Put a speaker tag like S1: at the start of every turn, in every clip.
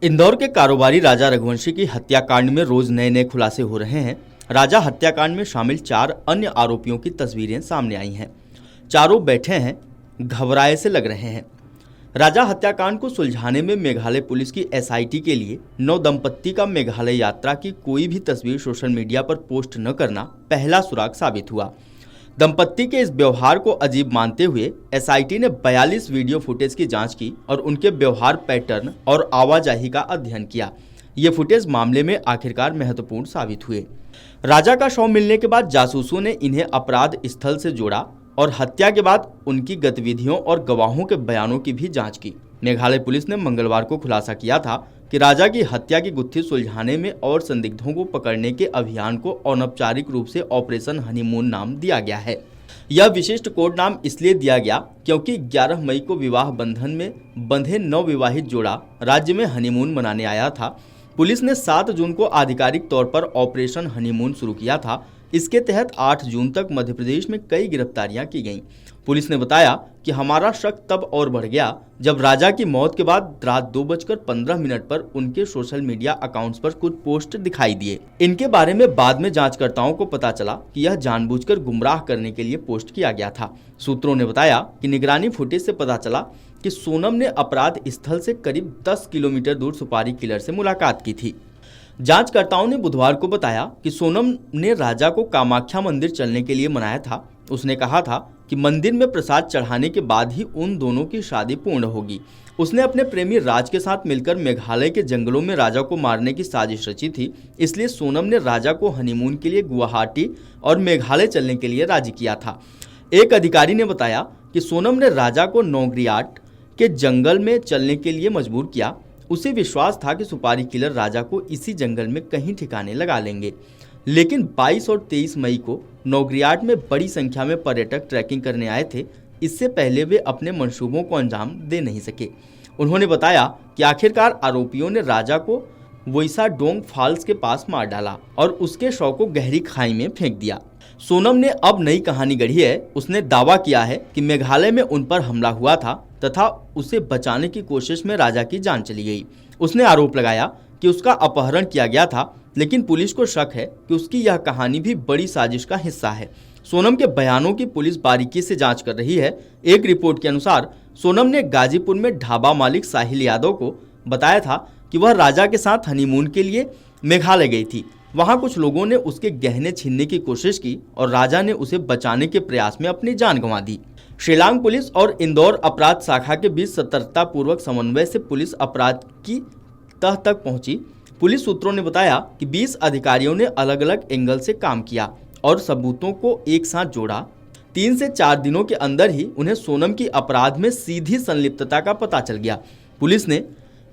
S1: इंदौर के कारोबारी राजा रघुवंशी की हत्याकांड में रोज नए नए खुलासे हो रहे हैं। राजा हत्याकांड में शामिल 4 अन्य आरोपियों की तस्वीरें सामने आई हैं। चारों बैठे हैं, घबराए से लग रहे हैं। राजा हत्याकांड को सुलझाने में मेघालय पुलिस की एसआईटी के लिए नवदंपत्ति का मेघालय यात्रा की कोई भी तस्वीर सोशल मीडिया पर पोस्ट न करना पहला सुराग साबित हुआ। दंपत्ति के इस व्यवहार को अजीब मानते हुए एसआईटी ने 42 वीडियो फुटेज की जांच की और उनके व्यवहार पैटर्न और आवाजाही का अध्ययन किया। ये फुटेज मामले में आखिरकार महत्वपूर्ण साबित हुए। राजा का शव मिलने के बाद जासूसों ने इन्हें अपराध स्थल से जोड़ा और हत्या के बाद उनकी गतिविधियों और गवाहों के बयानों की भी जांच की। मेघालय पुलिस ने मंगलवार को खुलासा किया था कि राजा की हत्या की गुत्थी सुलझाने में और संदिग्धों को पकड़ने के अभियान को अनौपचारिक रूप से ऑपरेशन हनीमून नाम दिया गया है। यह विशिष्ट कोड नाम इसलिए दिया गया क्योंकि 11 मई को विवाह बंधन में बंधे नवविवाहित जोड़ा राज्य में हनीमून मनाने आया था। पुलिस ने 7 जून को आधिकारिक तौर पर ऑपरेशन हनीमून शुरू किया था। इसके तहत 8 जून तक मध्य प्रदेश में कई गिरफ्तारियां की गईं। पुलिस ने बताया कि हमारा शक तब और बढ़ गया जब राजा की मौत के बाद रात 2:15 पर उनके सोशल मीडिया अकाउंट्स पर कुछ पोस्ट दिखाई दिए। इनके बारे में बाद में जांचकर्ताओं को पता चला कि यह जानबूझकर गुमराह करने के लिए पोस्ट किया गया था। सूत्रों ने बताया कि निगरानी फुटेज से पता चला कि सोनम ने अपराध स्थल से करीब 10 किलोमीटर दूर सुपारी किलर से मुलाकात की थी। जांचकर्ताओं ने बुधवार को बताया कि सोनम ने राजा को कामाख्या मंदिर चलने के लिए मनाया था। उसने कहा था कि मंदिर में प्रसाद चढ़ाने के बाद ही उन दोनों की शादी पूर्ण होगी। उसने अपने प्रेमी राज के साथ मिलकर मेघालय के जंगलों में राजा को मारने की साजिश रची थी। इसलिए सोनम ने राजा को हनीमून के लिए गुवाहाटी और मेघालय चलने के लिए राजी किया था। एक अधिकारी ने बताया कि सोनम ने राजा को नौगरियाट के जंगल में चलने के लिए मजबूर किया। उसे विश्वास था कि सुपारी किलर राजा को इसी जंगल में कहीं ठिकाने लगा लेंगे। लेकिन 22 और 23 मई को नौगरियाट में बड़ी संख्या में पर्यटक ट्रैकिंग करने आए थे। इससे पहले वे अपने मंसूबों को अंजाम दे नहीं सके। उन्होंने बताया कि आखिरकार आरोपियों ने राजा को वोइसा डोंग फॉल्स के पास मार डाला और उसके शव को गहरी खाई में फेंक दिया। सोनम ने अब नई कहानी गढ़ी है। उसने दावा किया है कि मेघालय में उन पर हमला हुआ था तथा उसे बचाने की कोशिश में राजा की जान चली गई। उसने आरोप लगाया कि उसका अपहरण किया गया था, लेकिन पुलिस को शक है कि उसकी यह कहानी भी बड़ी साजिश का हिस्सा है। सोनम के बयानों की पुलिस बारीकी से जांच कर रही है। एक रिपोर्ट के अनुसार सोनम ने गाजीपुर में ढाबा मालिक साहिल यादव को बताया था कि वह राजा के साथ हनीमून के लिए मेघालय गई थी। वहां कुछ लोगों ने उसके गहने छीनने की कोशिश की और राजा ने उसे बचाने के प्रयास में अपनी जान गंवा दी। शिलांग पुलिस और इंदौर अपराध शाखा के बीच सतर्कता पूर्वक समन्वय से पुलिस अपराध की तह तक पहुंची। पुलिस सूत्रों ने बताया कि 20 अधिकारियों ने अलग अलग एंगल से काम किया और सबूतों को एक साथ जोड़ा। 3 से 4 दिनों के अंदर ही उन्हें सोनम की अपराध में सीधी संलिप्तता का पता चल गया। पुलिस ने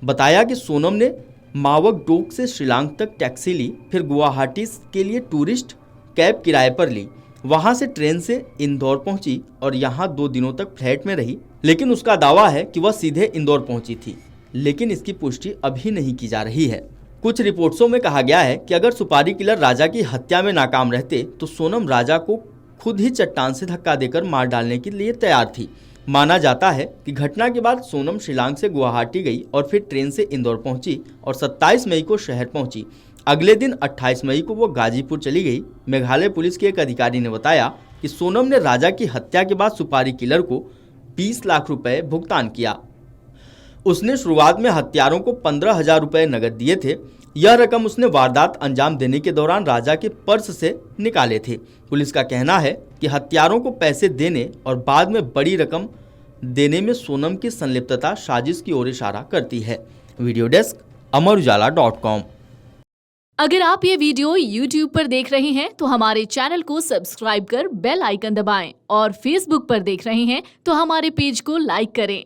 S1: बताया कि सोनम ने मावक डोक से शिलांग तक टैक्सी ली, फिर गुवाहाटी के लिए टूरिस्ट कैब किराए पर ली। वहां से ट्रेन से इंदौर पहुंची और यहां 2 दिनों तक फ्लैट में रही। लेकिन उसका दावा है कि वह सीधे इंदौर पहुंची थी, लेकिन इसकी पुष्टि अभी नहीं की जा रही है। कुछ रिपोर्ट्सों में कहा गया है कि अगर सुपारी किलर राजा की हत्या में नाकाम रहते तो सोनम राजा को खुद ही चट्टान से धक्का देकर मार डालने के लिए तैयार थी। माना जाता है कि घटना के बाद सोनम शिलांग से गुवाहाटी गई और फिर ट्रेन से इंदौर पहुंची और 27 मई को शहर पहुंची। अगले दिन 28 मई को वो गाजीपुर चली गई। मेघालय पुलिस के एक अधिकारी ने बताया कि सोनम ने राजा की हत्या के बाद सुपारी किलर को 20 लाख रुपए भुगतान किया। उसने शुरुआत में हत्यारों को 15,000 रुपए नगद दिए थे। यह रकम उसने वारदात अंजाम देने के दौरान राजा के पर्स से निकाले थे। पुलिस का कहना है कि हत्यारों को पैसे देने और बाद में बड़ी रकम देने में सोनम की संलिप्तता साजिश की ओर इशारा करती है। Video desk Amar Ujala dot com.
S2: अगर आप ये वीडियो YouTube पर देख रहे हैं तो हमारे चैनल को सब्सक्राइब कर बेल आइकन दबाएं और Facebook पर देख रहे हैं तो हमारे पेज को लाइक करें।